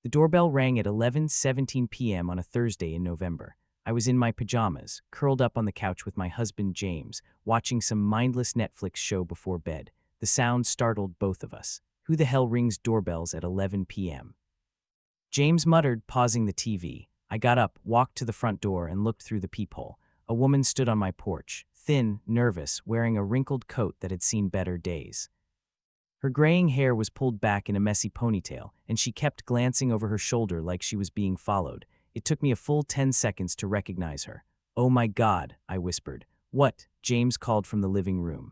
The doorbell rang at 11:17 p.m. on a Thursday in November. I was in my pajamas, curled up on the couch with my husband James, watching some mindless Netflix show before bed. The sound startled both of us. Who the hell rings doorbells at 11 p.m.? James muttered, pausing the TV. I got up, walked to the front door, and looked through the peephole. A woman stood on my porch, thin, nervous, wearing a wrinkled coat that had seen better days. Her graying hair was pulled back in a messy ponytail, and she kept glancing over her shoulder like she was being followed. It took me a full 10 seconds to recognize her. "Oh my God," I whispered. "What?" James called from the living room.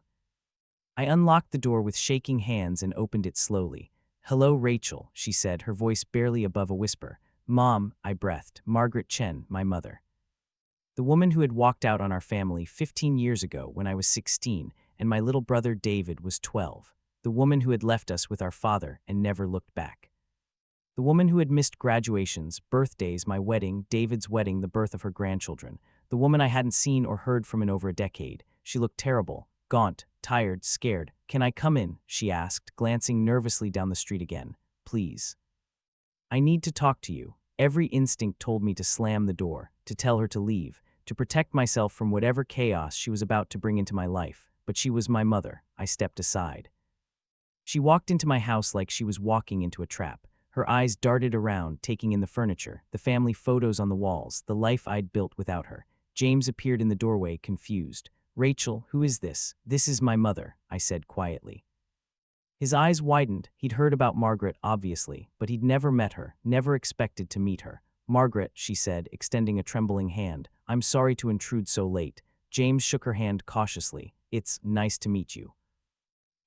I unlocked the door with shaking hands and opened it slowly. "Hello, Rachel," she said, her voice barely above a whisper. "Mom," I breathed. "Margaret Chen, my mother." The woman who had walked out on our family 15 years ago when I was 16 and my little brother David was 12. The woman who had left us with our father and never looked back. The woman who had missed graduations, birthdays, my wedding, David's wedding, the birth of her grandchildren. The woman I hadn't seen or heard from in over a decade. She looked terrible, gaunt, tired, scared. "Can I come in?" she asked, glancing nervously down the street again. "Please. I need to talk to you." Every instinct told me to slam the door, to tell her to leave, to protect myself from whatever chaos she was about to bring into my life. But she was my mother. I stepped aside. She walked into my house like she was walking into a trap. Her eyes darted around, taking in the furniture, the family photos on the walls, the life I'd built without her. James appeared in the doorway, confused. "Rachel, who is this?" "This is my mother," I said quietly. His eyes widened. He'd heard about Margaret, obviously, but he'd never met her, never expected to meet her. "Margaret," she said, extending a trembling hand. "I'm sorry to intrude so late." James shook her hand cautiously. "It's nice to meet you."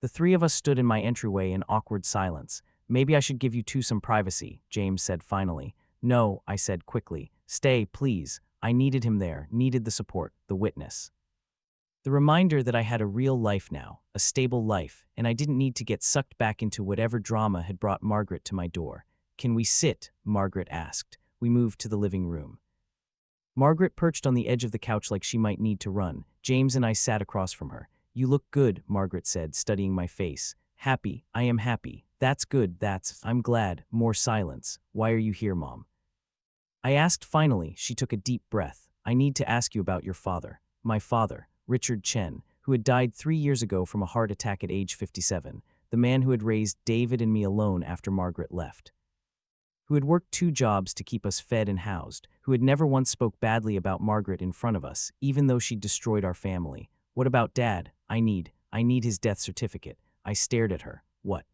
The three of us stood in my entryway in awkward silence. "Maybe I should give you two some privacy," James said finally. "No," I said quickly. "Stay, please." I needed him there, needed the support, the witness. The reminder that I had a real life now, a stable life, and I didn't need to get sucked back into whatever drama had brought Margaret to my door. "Can we sit?" Margaret asked. We moved to the living room. Margaret perched on the edge of the couch like she might need to run. James and I sat across from her. "You look good," Margaret said, studying my face. "Happy. I am happy." "That's good, I'm glad." More silence. "Why are you here, Mom?" I asked finally. She took a deep breath. "I need to ask you about your father." "My father, Richard Chen, who had died 3 years ago from a heart attack at age 57, the man who had raised David and me alone after Margaret left. Who had worked 2 jobs to keep us fed and housed, who had never once spoke badly about Margaret in front of us, even though she'd destroyed our family. What about Dad? I need his death certificate." I stared at her. "What?"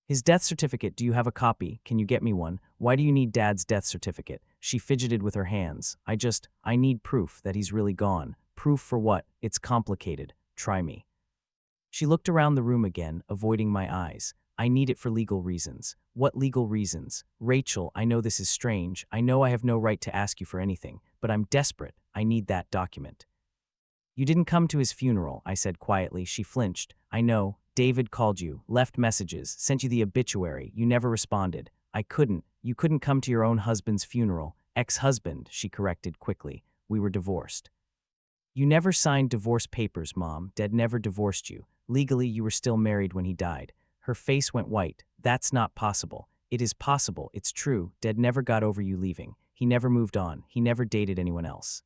"His death certificate. Do you have a copy? Can you get me one? Why do you need Dad's death certificate?" She fidgeted with her hands. I need proof that he's really gone." "Proof for what?" "It's complicated. Try me." She looked around the room again, avoiding my eyes. "I need it for legal reasons." "What legal reasons?" "Rachel, I know this is strange. I know I have no right to ask you for anything, but I'm desperate. I need that document." "You didn't come to his funeral," I said quietly. She flinched. "I know. David called you, left messages, sent you the obituary. You never responded." You couldn't come to your own husband's funeral." "Ex-husband," she corrected quickly. "We were divorced." "You never signed divorce papers, Mom. Dad never divorced you. Legally, you were still married when he died." Her face went white. "That's not possible." "It is possible. It's true. Dad never got over you leaving. He never moved on. He never dated anyone else.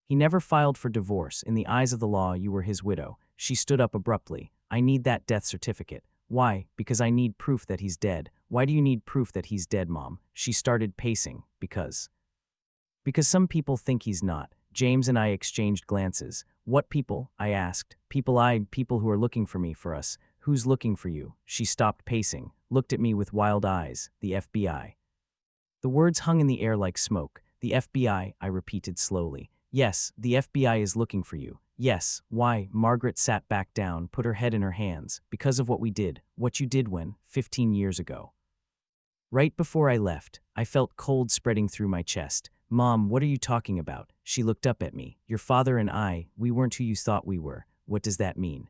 He never filed for divorce. In the eyes of the law, you were his widow." She stood up abruptly. "I need that death certificate." "Why?" "Because I need proof that he's dead." "Why do you need proof that he's dead, Mom?" She started pacing. Because some people think he's not." James and I exchanged glances. "What people?" I asked. People who are looking for me, for us." "Who's looking for you?" She stopped pacing, looked at me with wild eyes. "The FBI." The words hung in the air like smoke. "The FBI," I repeated slowly. "Yes, the FBI is looking for you." "Yes, why?" Margaret sat back down, put her head in her hands. "Because of what we did, what you did 15 years ago. Right before I left, I felt cold spreading through my chest." "Mom, what are you talking about?" She looked up at me. "Your father and I, we weren't who you thought we were." "What does that mean?"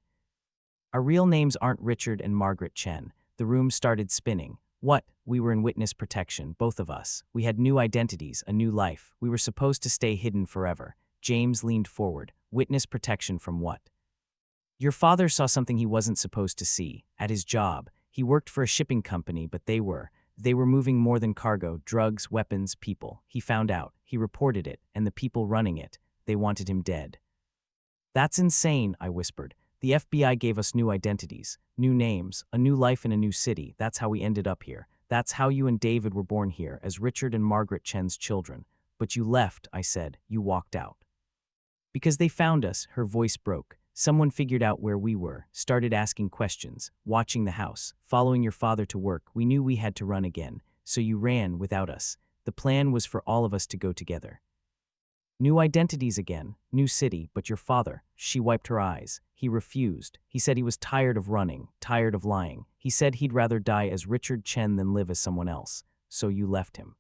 "Our real names aren't Richard and Margaret Chen." The room started spinning. "What?" "We were in witness protection, both of us. We had new identities, a new life. We were supposed to stay hidden forever." James leaned forward. "Witness protection from what?" "Your father saw something he wasn't supposed to see. At his job. He worked for a shipping company, but they were They were moving more than cargo, drugs, weapons, people. He found out. He reported it, and the people running it, they wanted him dead. That's insane, I whispered. The FBI gave us new identities, new names, a new life in a new city. That's how we ended up here. That's how you and David were born here, as Richard and Margaret Chen's children. But you left, I said. You walked out. Because they found us, her voice broke. Someone figured out where we were, started asking questions, watching the house, following your father to work. We knew we had to run again, so you ran without us. The plan was for all of us to go together. New identities again, new city, but your father, she wiped her eyes. He refused. He said he was tired of running, tired of lying. He said he'd rather die as Richard Chen than live as someone else. So you left him.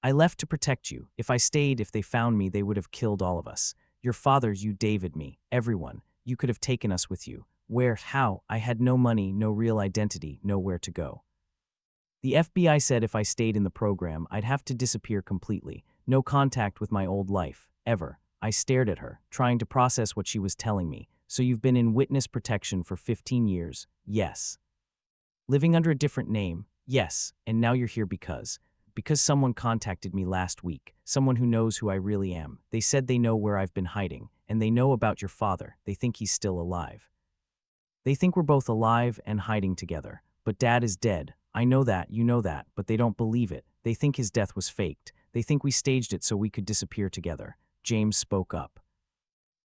I left to protect you. If I stayed, if they found me, they would have killed all of us. Your fathers, you, David, me, everyone. You could have taken us with you. Where, how? I had no money, no real identity, nowhere to go. The FBI said if I stayed in the program, I'd have to disappear completely. No contact with my old life, ever. I stared at her, trying to process what she was telling me. So you've been in witness protection for 15 years? Yes. Living under a different name? Yes. And now you're here because someone contacted me last week, someone who knows who I really am. They said they know where I've been hiding, and they know about your father. They think he's still alive. They think we're both alive and hiding together. But Dad is dead. I know that, you know that, but they don't believe it. They think his death was faked. They think we staged it so we could disappear together. James spoke up.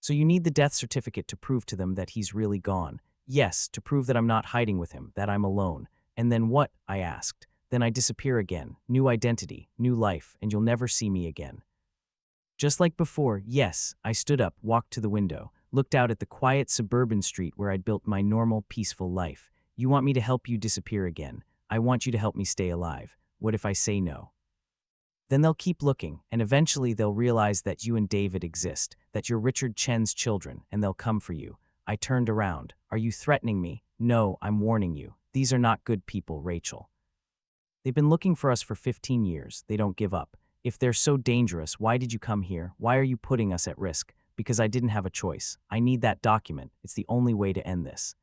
So you need the death certificate to prove to them that he's really gone. Yes, to prove that I'm not hiding with him, that I'm alone. And then what? I asked. Then I disappear again. New identity, new life, and you'll never see me again. Just like before, yes. I stood up, walked to the window, looked out at the quiet suburban street where I'd built my normal, peaceful life. You want me to help you disappear again. I want you to help me stay alive. What if I say no? Then they'll keep looking, and eventually they'll realize that you and David exist, that you're Richard Chen's children, and they'll come for you. I turned around. Are you threatening me? No, I'm warning you. These are not good people, Rachel. They've been looking for us for 15 years. They don't give up. If they're so dangerous, why did you come here? Why are you putting us at risk? Because I didn't have a choice. I need that document. It's the only way to end this.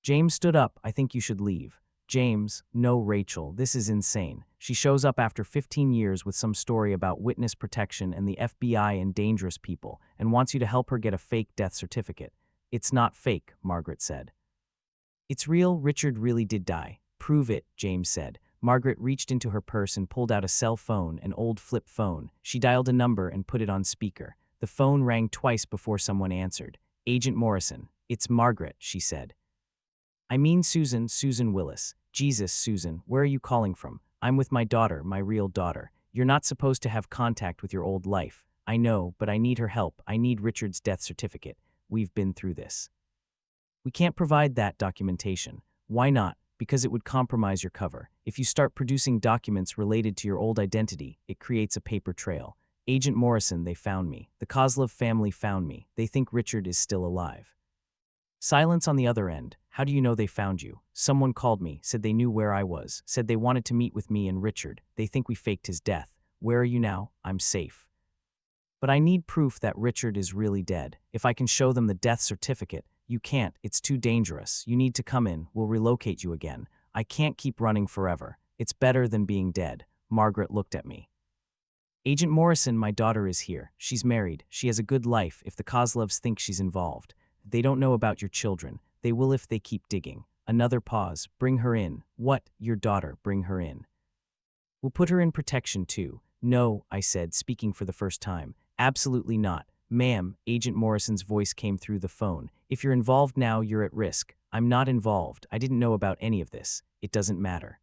James stood up. I think you should leave. James, no, Rachel, this is insane. She shows up after 15 years with some story about witness protection and the FBI and dangerous people, and wants you to help her get a fake death certificate. It's not fake, Margaret said. It's real. Richard really did die. Prove it, James said. Margaret reached into her purse and pulled out a cell phone, an old flip phone. She dialed a number and put it on speaker. The phone rang twice before someone answered. Agent Morrison. It's Margaret, she said. I mean Susan, Susan Willis. Jesus, Susan, where are you calling from? I'm with my daughter, my real daughter. You're not supposed to have contact with your old life. I know, but I need her help. I need Richard's death certificate. We've been through this. We can't provide that documentation. Why not? Because it would compromise your cover. If you start producing documents related to your old identity, it creates a paper trail. Agent Morrison, they found me. The Kozlov family found me. They think Richard is still alive. Silence on the other end. How do you know they found you? Someone called me, said they knew where I was, said they wanted to meet with me and Richard. They think we faked his death. Where are you now? I'm safe. But I need proof that Richard is really dead. If I can show them the death certificate, you can't. It's too dangerous. You need to come in. We'll relocate you again. I can't keep running forever. It's better than being dead. Margaret looked at me. Agent Morrison, my daughter is here. She's married. She has a good life if the Kozlovs think she's involved. They don't know about your children. They will if they keep digging. Another pause. Bring her in. What? Your daughter. Bring her in. We'll put her in protection too. No, I said, speaking for the first time. Absolutely not. Ma'am, Agent Morrison's voice came through the phone. If you're involved now, you're at risk. I'm not involved. I didn't know about any of this. It doesn't matter.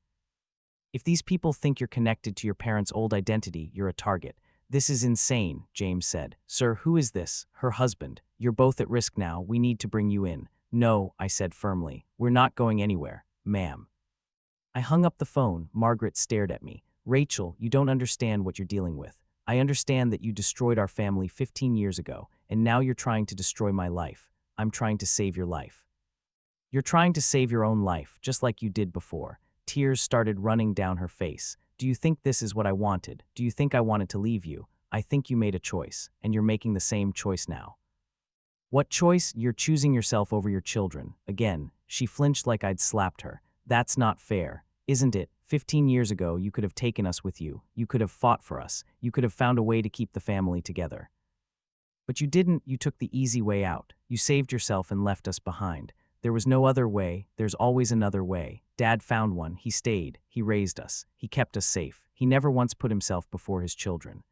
If these people think you're connected to your parents' old identity, you're a target. This is insane, James said. Sir, who is this? Her husband. You're both at risk now. We need to bring you in. No, I said firmly. We're not going anywhere, ma'am. I hung up the phone. Margaret stared at me. Rachel, you don't understand what you're dealing with. I understand that you destroyed our family 15 years ago, and now you're trying to destroy my life. I'm trying to save your life. You're trying to save your own life, just like you did before. Tears started running down her face. Do you think this is what I wanted? Do you think I wanted to leave you? I think you made a choice, and you're making the same choice now. What choice? You're choosing yourself over your children. Again, she flinched like I'd slapped her. That's not fair. isn't it? 15 years ago, you could have taken us with you. You could have fought for us. You could have found a way to keep the family together. But you didn't. You took the easy way out. You saved yourself and left us behind. There was no other way. There's always another way. Dad found one. He stayed. He raised us. He kept us safe. He never once put himself before his children.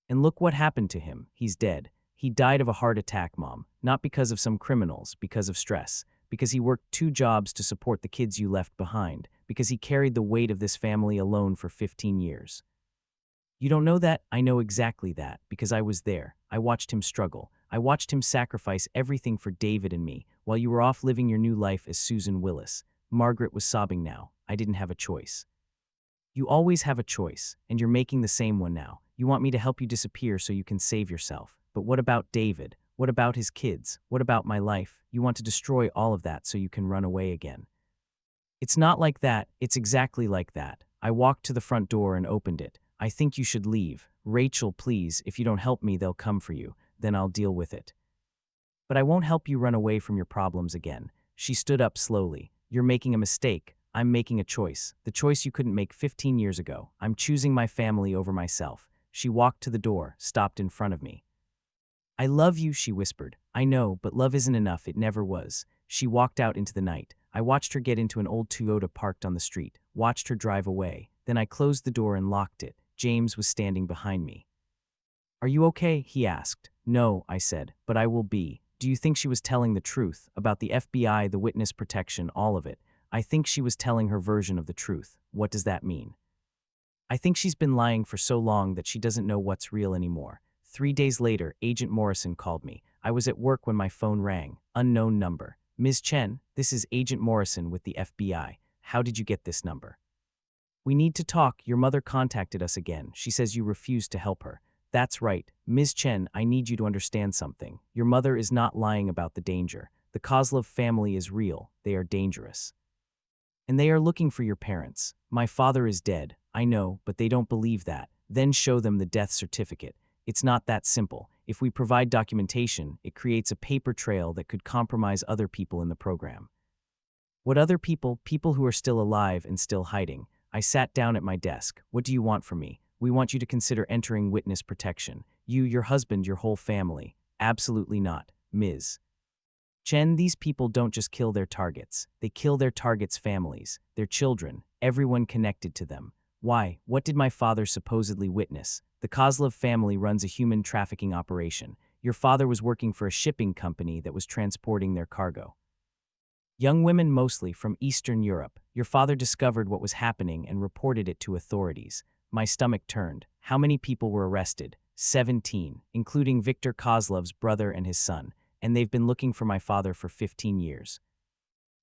And look what happened to him. He's dead. He died of a heart attack, Mom. Not because of some criminals, because of stress. Because he worked 2 jobs to support the kids you left behind. Because he carried the weight of this family alone for 15 years. You don't know that? I know exactly that, because I was there. I watched him struggle. I watched him sacrifice everything for David and me, while you were off living your new life as Susan Willis. Margaret was sobbing now. I didn't have a choice. You always have a choice, and you're making the same one now. You want me to help you disappear so you can save yourself. But what about David? What about his kids? What about my life? You want to destroy all of that so you can run away again. It's not like that. It's exactly like that. I walked to the front door and opened it. I think you should leave. Rachel, please, if you don't help me, they'll come for you. Then I'll deal with it. But I won't help you run away from your problems again. She stood up slowly. You're making a mistake. I'm making a choice. The choice you couldn't make 15 years ago. I'm choosing my family over myself. She walked to the door, stopped in front of me. I love you, she whispered. I know, but love isn't enough. It never was. She walked out into the night. I watched her get into an old Toyota parked on the street, watched her drive away. Then I closed the door and locked it. James was standing behind me. Are you okay? He asked. No, I said, but I will be. Do you think she was telling the truth about the FBI, the witness protection, all of it? I think she was telling her version of the truth. What does that mean? I think she's been lying for so long that she doesn't know what's real anymore. 3 days later, Agent Morrison called me. I was at work when my phone rang. Unknown number. Ms. Chen, this is Agent Morrison with the FBI. How did you get this number? We need to talk. Your mother contacted us again. She says you refused to help her. That's right. Ms. Chen, I need you to understand something. Your mother is not lying about the danger. The Kozlov family is real. They are dangerous. And they are looking for your parents. My father is dead. I know, but they don't believe that. Then show them the death certificate. It's not that simple. If we provide documentation, it creates a paper trail that could compromise other people in the program. What other people? People who are still alive and still hiding. I sat down at my desk. What do you want from me? We want you to consider entering witness protection. You, your husband, your whole family. Absolutely not, Ms. Chen. These people don't just kill their targets. They kill their targets' families, their children, everyone connected to them. Why? What did my father supposedly witness? The Kozlov family runs a human trafficking operation. Your father was working for a shipping company that was transporting their cargo. Young women mostly from Eastern Europe. Your father discovered what was happening and reported it to authorities. My stomach turned. How many people were arrested? 17, including Viktor Kozlov's brother and his son, and they've been looking for my father for 15 years.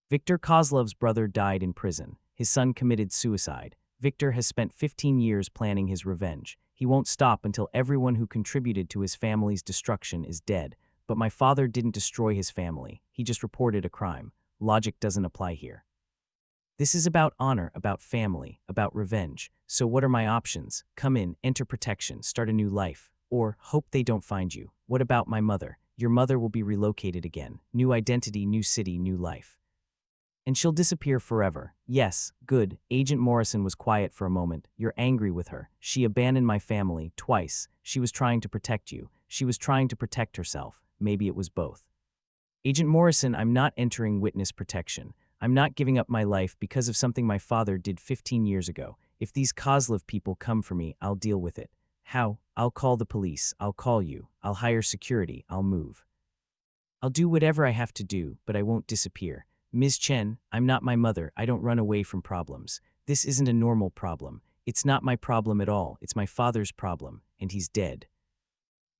Viktor Kozlov's brother died in prison. His son committed suicide. Viktor has spent 15 years planning his revenge. He won't stop until everyone who contributed to his family's destruction is dead. But my father didn't destroy his family. He just reported a crime. Logic doesn't apply here. This is about honor, about family, about revenge. So what are my options? Come in, enter protection, start a new life. Or hope they don't find you. What about my mother? Your mother will be relocated again. New identity, new city, new life. And she'll disappear forever. Yes, good. Agent Morrison was quiet for a moment. You're angry with her. She abandoned my family twice. She was trying to protect you. She was trying to protect herself. Maybe it was both. Agent Morrison, I'm not entering witness protection. I'm not giving up my life because of something my father did 15 years ago. If these Kozlov people come for me, I'll deal with it. How? I'll call the police. I'll call you. I'll hire security. I'll move. I'll do whatever I have to do, but I won't disappear. Ms. Chen, I'm not my mother. I don't run away from problems. This isn't a normal problem. It's not my problem at all. It's my father's problem, and he's dead.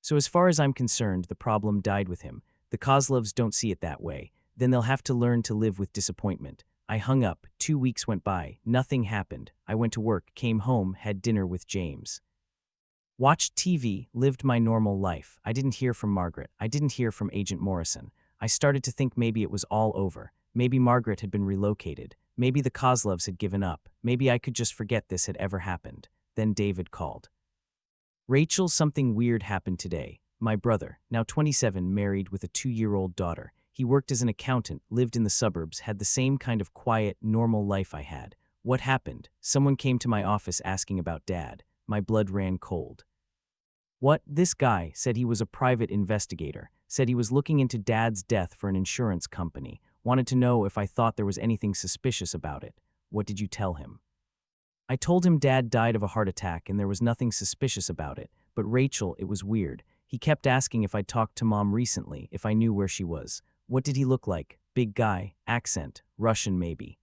So as far as I'm concerned, the problem died with him. The Kozlovs don't see it that way. Then they'll have to learn to live with disappointment. I hung up. 2 weeks went by. Nothing happened. I went to work, came home, had dinner with James. Watched TV, lived my normal life. I didn't hear from Margaret. I didn't hear from Agent Morrison. I started to think maybe it was all over. Maybe Margaret had been relocated. Maybe the Kozlovs had given up. Maybe I could just forget this had ever happened. Then David called. Rachel, something weird happened today. My brother, now 27, married with a 2-year-old daughter. He worked as an accountant, lived in the suburbs, had the same kind of quiet, normal life I had. What happened? Someone came to my office asking about Dad. My blood ran cold. What? This guy said he was a private investigator, said he was looking into Dad's death for an insurance company, wanted to know if I thought there was anything suspicious about it. What did you tell him? I told him Dad died of a heart attack and there was nothing suspicious about it, but Rachel, it was weird. He kept asking if I'd talked to Mom recently, if I knew where she was. What did he look like? Big guy, accent, Russian maybe.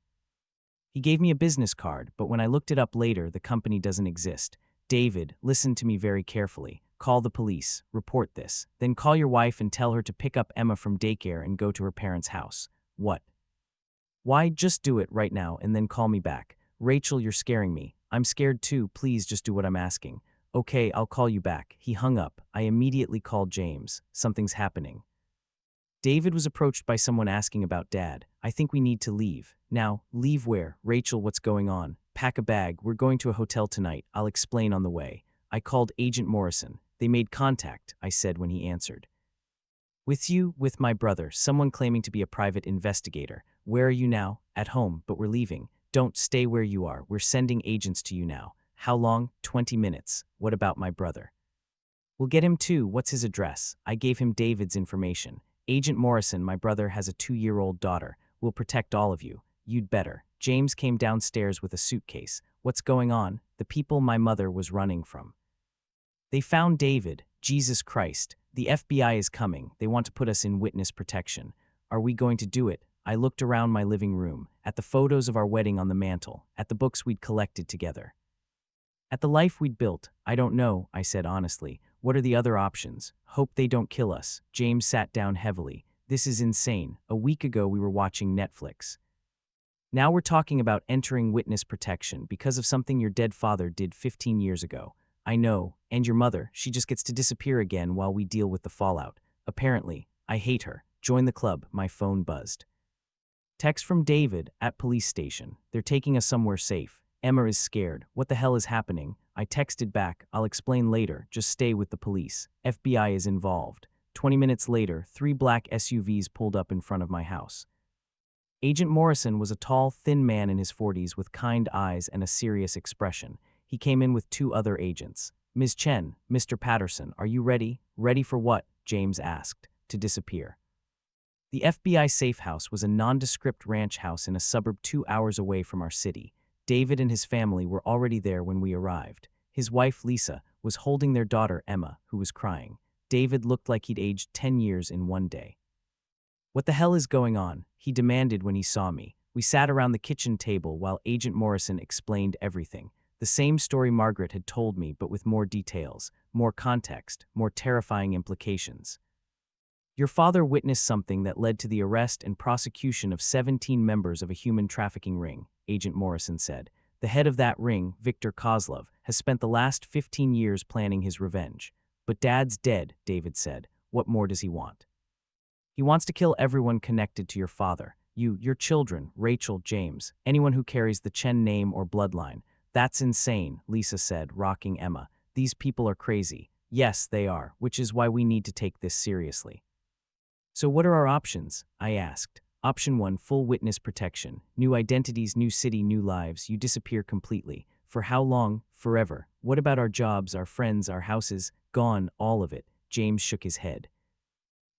He gave me a business card, but when I looked it up later, the company doesn't exist. David, listen to me very carefully. Call the police, report this, then call your wife and tell her to pick up Emma from daycare and go to her parents' house. What? Why? Just do it right now and then call me back. Rachel, you're scaring me. I'm scared too, please just do what I'm asking. Okay, I'll call you back. He hung up. I immediately called James. Something's happening. David was approached by someone asking about Dad. I think we need to leave. Now, leave where? Rachel, what's going on? Pack a bag. We're going to a hotel tonight. I'll explain on the way. I called Agent Morrison. They made contact, I said when he answered. With you, with my brother, someone claiming to be a private investigator. Where are you now? At home, but we're leaving. Don't stay where you are. We're sending agents to you now. How long? 20 minutes. What about my brother? We'll get him too. What's his address? I gave him David's information. Agent Morrison, my brother has a 2-year-old daughter. We'll protect all of you. You'd better. James came downstairs with a suitcase. What's going on? The people my mother was running from. They found David. Jesus Christ. The FBI is coming. They want to put us in witness protection. Are we going to do it? I looked around my living room, at the photos of our wedding on the mantle, at the books we'd collected together. At the life we'd built. I don't know, I said honestly. What are the other options? Hope they don't kill us. James sat down heavily. This is insane. A week ago we were watching Netflix. Now we're talking about entering witness protection because of something your dead father did 15 years ago. I know, and your mother, she just gets to disappear again while we deal with the fallout. Apparently, I hate her. Join the club. My phone buzzed. Text from David, at police station. They're taking us somewhere safe. Emma is scared. What the hell is happening? I texted back, I'll explain later, just stay with the police. FBI is involved. 20 minutes later, 3 black SUVs pulled up in front of my house. Agent Morrison was a tall, thin man in his 40s with kind eyes and a serious expression. He came in with 2 other agents. Ms. Chen, Mr. Patterson, are you ready? Ready for what? James asked. To disappear. The FBI safe house was a nondescript ranch house in a suburb 2 hours away from our city. David and his family were already there when we arrived. His wife, Lisa, was holding their daughter, Emma, who was crying. David looked like he'd aged 10 years in one day. What the hell is going on? He demanded when he saw me. We sat around the kitchen table while Agent Morrison explained everything. The same story Margaret had told me, but with more details, more context, more terrifying implications. Your father witnessed something that led to the arrest and prosecution of 17 members of a human trafficking ring, Agent Morrison said. The head of that ring, Viktor Kozlov, has spent the last 15 years planning his revenge. But Dad's dead, David said. What more does he want? He wants to kill everyone connected to your father. You, your children, Rachel, James, anyone who carries the Chen name or bloodline. That's insane, Lisa said, rocking Emma. These people are crazy. Yes, they are, which is why we need to take this seriously. So what are our options? I asked. Option 1, full witness protection. New identities, new city, new lives. You disappear completely. For how long? Forever. What about our jobs, our friends, our houses? Gone, all of it. James shook his head.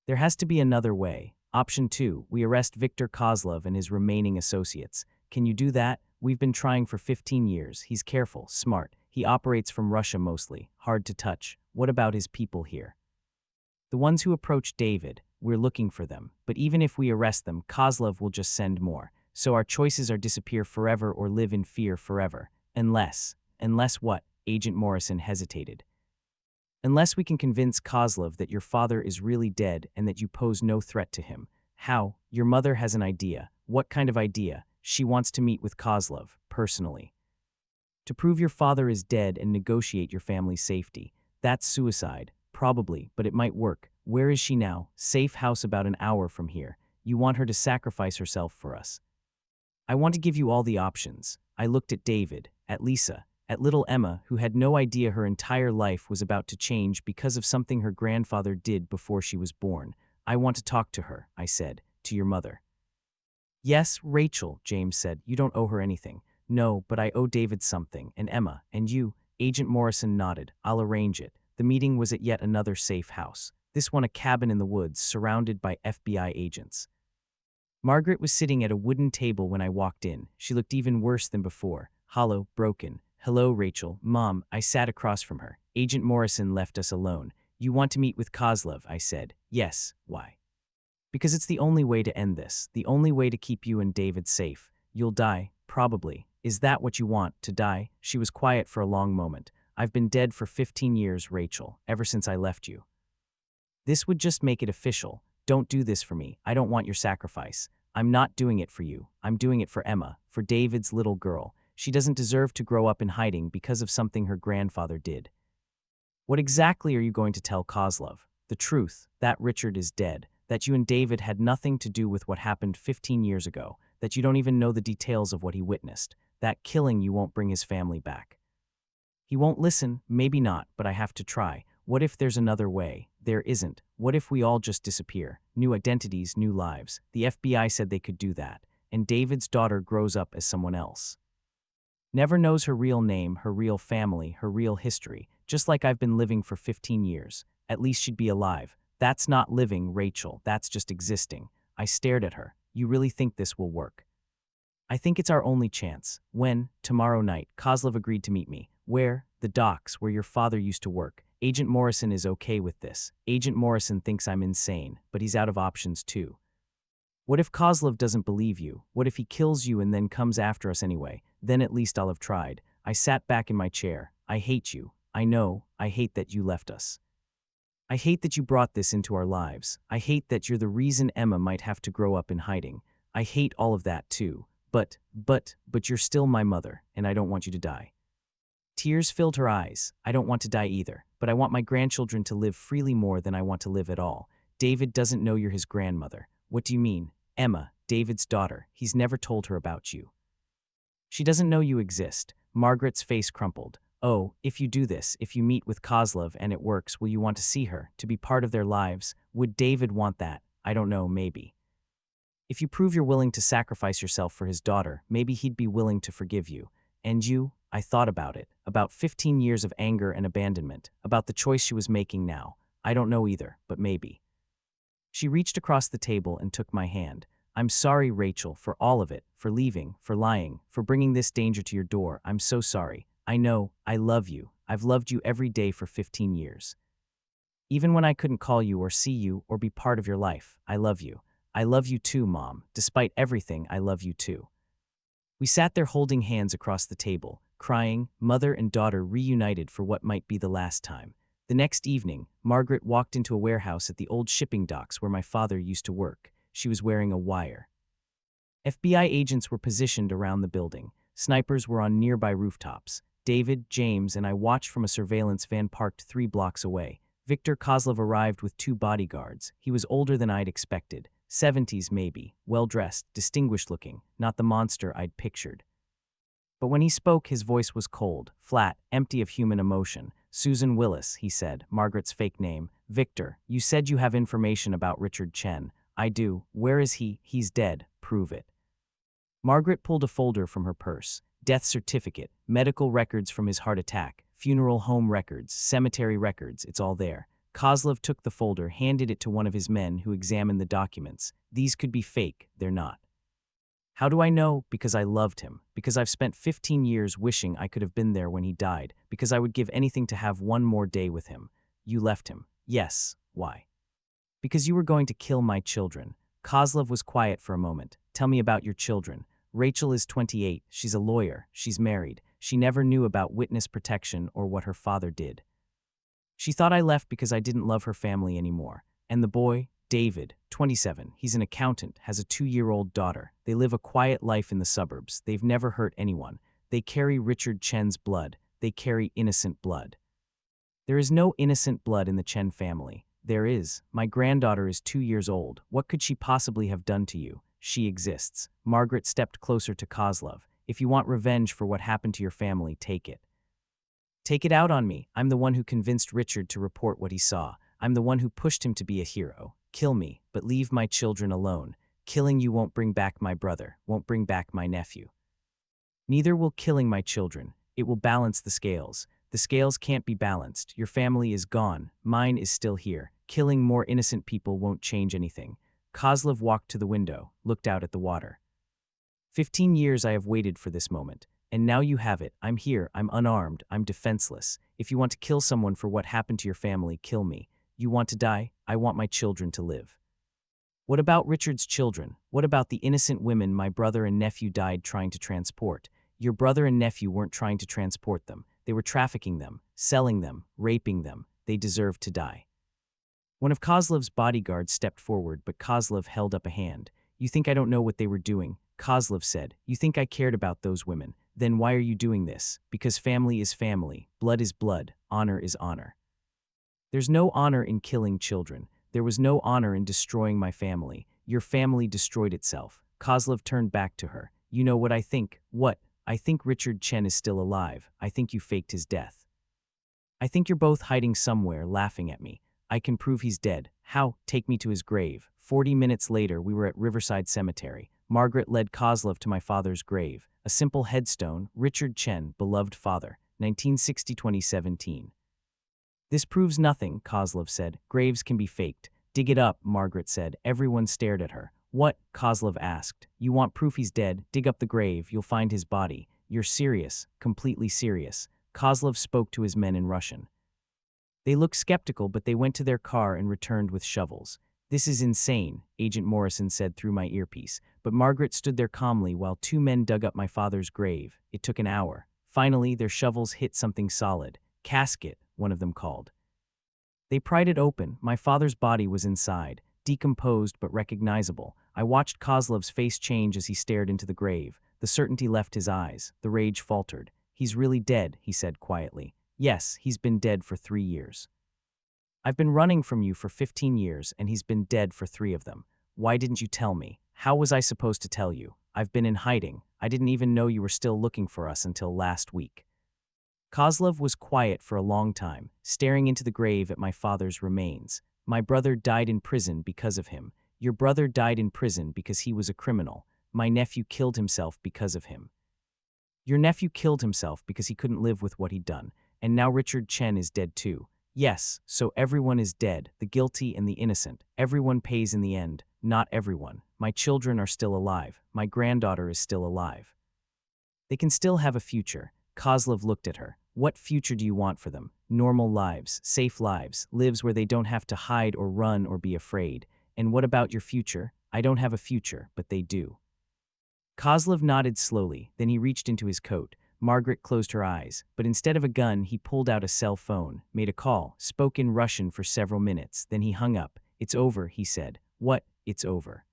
There has to be another way. Option 2, we arrest Viktor Kozlov and his remaining associates. Can you do that? We've been trying for 15 years. He's careful, smart. He operates from Russia mostly. Hard to touch. What about his people here? The ones who approached David. We're looking for them, but even if we arrest them, Kozlov will just send more. So our choices are disappear forever or live in fear forever. Unless what? Agent Morrison hesitated. Unless we can convince Kozlov that your father is really dead and that you pose no threat to him. How? Your mother has an idea. What kind of idea? She wants to meet with Kozlov, personally. To prove your father is dead and negotiate your family's safety. That's suicide. Probably, but it might work. Where is she now? Safe house about an hour from here. You want her to sacrifice herself for us. I want to give you all the options. I looked at David, at Lisa, at little Emma, who had no idea her entire life was about to change because of something her grandfather did before she was born. I want to talk to her, I said, to your mother. Yes, Rachel, James said. You don't owe her anything. No, but I owe David something, and Emma, and you. Agent Morrison nodded. I'll arrange it. The meeting was at yet another safe house. This one a cabin in the woods, surrounded by FBI agents. Margaret was sitting at a wooden table when I walked in. She looked even worse than before. Hollow, broken. Hello, Rachel. Mom, I sat across from her. Agent Morrison left us alone. You want to meet with Kozlov, I said. Yes, why? Because it's the only way to end this, the only way to keep you and David safe. You'll die, probably. Is that what you want, to die? She was quiet for a long moment. I've been dead for 15 years, Rachel, ever since I left you. This would just make it official. Don't do this for me. I don't want your sacrifice. I'm not doing it for you. I'm doing it for Emma, for David's little girl. She doesn't deserve to grow up in hiding because of something her grandfather did. What exactly are you going to tell Kozlov? The truth, that Richard is dead, that you and David had nothing to do with what happened 15 years ago, that you don't even know the details of what he witnessed, that killing you won't bring his family back. He won't listen, maybe not, but I have to try. What if there's another way? There isn't. What if we all just disappear? New identities, new lives. The FBI said they could do that, and David's daughter grows up as someone else. Never knows her real name, her real family, her real history, just like I've been living for 15 years. At least she'd be alive. That's not living, Rachel, that's just existing. I stared at her. You really think this will work? I think it's our only chance. When, tomorrow night, Kozlov agreed to meet me. Where? The docks, where your father used to work. Agent Morrison is okay with this. Agent Morrison thinks I'm insane, but he's out of options too. What if Kozlov doesn't believe you? What if he kills you and then comes after us anyway? Then at least I'll have tried. I sat back in my chair. I hate you. I know. I hate that you left us. I hate that you brought this into our lives. I hate that you're the reason Emma might have to grow up in hiding. I hate all of that too. But you're still my mother, and I don't want you to die. Tears filled her eyes. I don't want to die either, but I want my grandchildren to live freely more than I want to live at all. David doesn't know you're his grandmother. What do you mean? Emma, David's daughter. He's never told her about you. She doesn't know you exist. Margaret's face crumpled. Oh, if you do this, if you meet with Kozlov and it works, will you want to see her, to be part of their lives? Would David want that? I don't know, maybe. If you prove you're willing to sacrifice yourself for his daughter, maybe he'd be willing to forgive you. And you? I thought about it. About 15 years of anger and abandonment. About the choice she was making now. I don't know either, but maybe. She reached across the table and took my hand. I'm sorry, Rachel, for all of it, for leaving, for lying, for bringing this danger to your door. I'm so sorry. I know, I love you. I've loved you every day for 15 years. Even when I couldn't call you or see you or be part of your life, I love you. I love you too, Mom. Despite everything, I love you too. We sat there holding hands across the table, crying, mother and daughter reunited for what might be the last time. The next evening, Margaret walked into a warehouse at the old shipping docks where my father used to work. She was wearing a wire. FBI agents were positioned around the building. Snipers were on nearby rooftops. David, James, and I watched from a surveillance van parked 3 blocks away. Viktor Kozlov arrived with 2 bodyguards. He was older than I'd expected. 70s maybe, well-dressed, distinguished-looking, not the monster I'd pictured. But when he spoke, his voice was cold, flat, empty of human emotion. Susan Willis, he said, Margaret's fake name. Victor, you said you have information about Richard Chen. I do. Where is he? He's dead. Prove it. Margaret pulled a folder from her purse. Death certificate, medical records from his heart attack, funeral home records, cemetery records, it's all there. Kozlov took the folder, handed it to one of his men who examined the documents. These could be fake, they're not. How do I know? Because I loved him. Because I've spent 15 years wishing I could have been there when he died. Because I would give anything to have one more day with him. You left him. Yes. Why? Because you were going to kill my children. Kozlov was quiet for a moment. Tell me about your children. Rachel is 28. She's a lawyer. She's married. She never knew about witness protection or what her father did. She thought I left because I didn't love her family anymore. And the boy, David, 27, he's an accountant, has a 2-year-old daughter. They live a quiet life in the suburbs. They've never hurt anyone. They carry Richard Chen's blood. They carry innocent blood. There is no innocent blood in the Chen family. There is. My granddaughter is 2 years old. What could she possibly have done to you? She exists. Margaret stepped closer to Kozlov. If you want revenge for what happened to your family, take it. Take it out on me. I'm the one who convinced Richard to report what he saw. I'm the one who pushed him to be a hero. Kill me, but leave my children alone. Killing you won't bring back my brother, won't bring back my nephew. Neither will killing my children. It will balance the scales. The scales can't be balanced. Your family is gone. Mine is still here. Killing more innocent people won't change anything. Kozlov walked to the window, looked out at the water. 15 years I have waited for this moment. And now you have it. I'm here. I'm unarmed. I'm defenseless. If you want to kill someone for what happened to your family, kill me. You want to die? I want my children to live. What about Richard's children? What about the innocent women my brother and nephew died trying to transport? Your brother and nephew weren't trying to transport them. They were trafficking them, selling them, raping them. They deserved to die. One of Kozlov's bodyguards stepped forward, but Kozlov held up a hand. You think I don't know what they were doing? Kozlov said. You think I cared about those women? Then why are you doing this? Because family is family, blood is blood, honor is honor. There's no honor in killing children. There was no honor in destroying my family. Your family destroyed itself. Kozlov turned back to her. You know what I think? What? I think Richard Chen is still alive. I think you faked his death. I think you're both hiding somewhere, laughing at me. I can prove he's dead. How? Take me to his grave. 40 minutes later, we were at Riverside Cemetery. Margaret led Kozlov to my father's grave. A simple headstone, Richard Chen, beloved father, 1960-2017. This proves nothing, Kozlov said. Graves can be faked. Dig it up, Margaret said. Everyone stared at her. What? Kozlov asked. You want proof he's dead? Dig up the grave. You'll find his body. You're serious, completely serious. Kozlov spoke to his men in Russian. They looked skeptical, but they went to their car and returned with shovels. This is insane, Agent Morrison said through my earpiece, but Margaret stood there calmly while two men dug up my father's grave. It took an hour. Finally, their shovels hit something solid. Casket, one of them called. They pried it open. My father's body was inside, decomposed but recognizable. I watched Kozlov's face change as he stared into the grave. The certainty left his eyes. The rage faltered. He's really dead, he said quietly. Yes, he's been dead for 3 years. I've been running from you for 15 years, and he's been dead for 3 of them. Why didn't you tell me? How was I supposed to tell you? I've been in hiding. I didn't even know you were still looking for us until last week. Kozlov was quiet for a long time, staring into the grave at my father's remains. My brother died in prison because of him. Your brother died in prison because he was a criminal. My nephew killed himself because of him. Your nephew killed himself because he couldn't live with what he'd done. And now Richard Chen is dead too. Yes, so everyone is dead, the guilty and the innocent. Everyone pays in the end. Not everyone. My children are still alive. My granddaughter is still alive. They can still have a future. Kozlov looked at her. What future do you want for them? Normal lives, safe lives, lives where they don't have to hide or run or be afraid. And what about your future? I don't have a future, but they do. Kozlov nodded slowly, then he reached into his coat. Margaret closed her eyes, but instead of a gun, he pulled out a cell phone, made a call, spoke in Russian for several minutes, then he hung up. It's over, he said. What? It's over.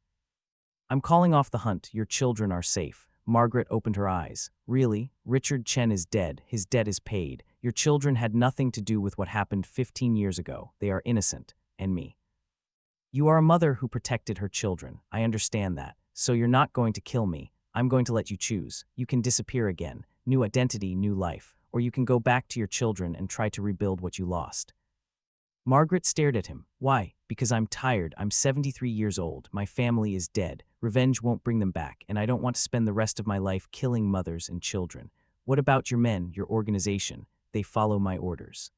I'm calling off the hunt. Your children are safe. Margaret opened her eyes. Really? Richard Chen is dead. His debt is paid. Your children had nothing to do with what happened 15 years ago. They are innocent. And me. You are a mother who protected her children. I understand that. So you're not going to kill me. I'm going to let you choose. You can disappear again. New identity, new life. Or you can go back to your children and try to rebuild what you lost. Margaret stared at him. Why? Because I'm tired. I'm 73 years old. My family is dead. Revenge won't bring them back, and I don't want to spend the rest of my life killing mothers and children. What about your men, your organization? They follow my orders.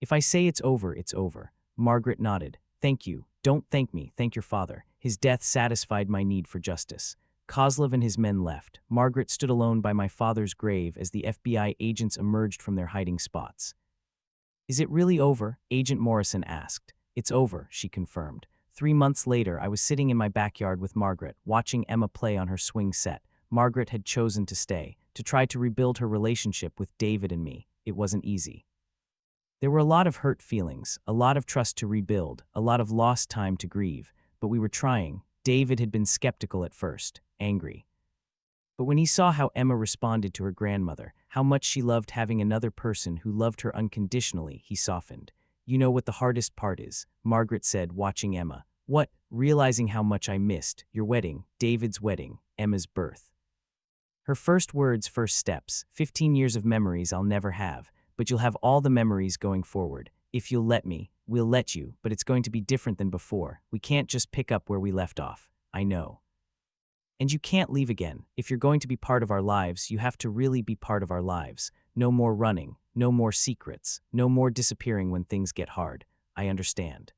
If I say it's over, it's over. Margaret nodded. Thank you. Don't thank me. Thank your father. His death satisfied my need for justice. Kozlov and his men left. Margaret stood alone by my father's grave as the FBI agents emerged from their hiding spots. Is it really over? Agent Morrison asked. It's over, she confirmed. 3 months later, I was sitting in my backyard with Margaret, watching Emma play on her swing set. Margaret had chosen to stay, to try to rebuild her relationship with David and me. It wasn't easy. There were a lot of hurt feelings, a lot of trust to rebuild, a lot of lost time to grieve, but we were trying. David had been skeptical at first, angry. But when he saw how Emma responded to her grandmother, how much she loved having another person who loved her unconditionally, he softened. You know what the hardest part is, Margaret said, watching Emma. What? Realizing how much I missed. Your wedding, David's wedding, Emma's birth. Her first words, first steps, 15 years of memories I'll never have, but you'll have all the memories going forward. If you'll let me, we'll let you, but it's going to be different than before. We can't just pick up where we left off. I know. And you can't leave again. If you're going to be part of our lives, you have to really be part of our lives. No more running, no more secrets, no more disappearing when things get hard. I understand.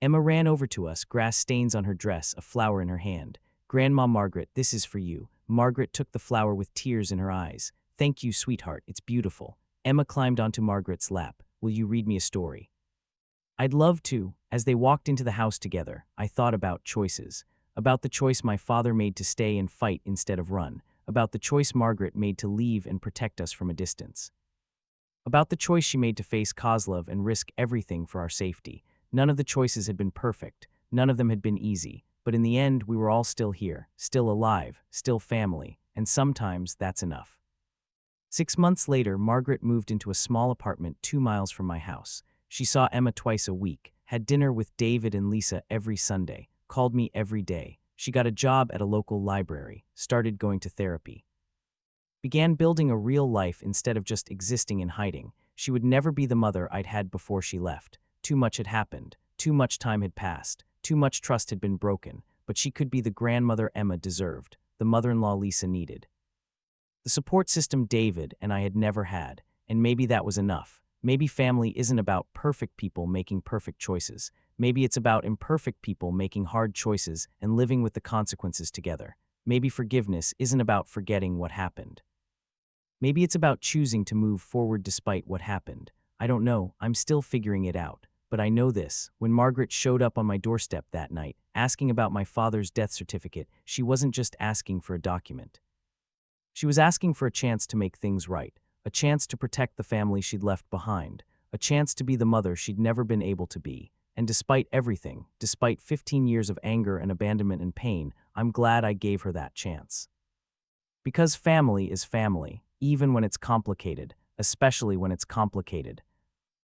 Emma ran over to us, grass stains on her dress, a flower in her hand. Grandma Margaret, this is for you. Margaret took the flower with tears in her eyes. Thank you, sweetheart, it's beautiful. Emma climbed onto Margaret's lap. Will you read me a story? I'd love to. As they walked into the house together, I thought about choices. About the choice my father made to stay and fight instead of run. About the choice Margaret made to leave and protect us from a distance. About the choice she made to face Kozlov and risk everything for our safety. None of the choices had been perfect. None of them had been easy. But in the end, we were all still here, still alive, still family, and sometimes that's enough. 6 months later, Margaret moved into a small apartment 2 miles from my house. She saw Emma twice a week, had dinner with David and Lisa every Sunday, called me every day. She got a job at a local library, started going to therapy. Began building a real life instead of just existing in hiding. She would never be the mother I'd had before she left. Too much had happened. Too much time had passed. Too much trust had been broken. But she could be the grandmother Emma deserved, the mother-in-law Lisa needed. The support system David and I had never had, and maybe that was enough. Maybe family isn't about perfect people making perfect choices. Maybe it's about imperfect people making hard choices and living with the consequences together. Maybe forgiveness isn't about forgetting what happened. Maybe it's about choosing to move forward despite what happened. I don't know, I'm still figuring it out. But I know this, when Margaret showed up on my doorstep that night, asking about my father's death certificate, she wasn't just asking for a document. She was asking for a chance to make things right, a chance to protect the family she'd left behind, a chance to be the mother she'd never been able to be. And despite everything, despite 15 years of anger and abandonment and pain, I'm glad I gave her that chance. Because family is family, even when it's complicated, especially when it's complicated.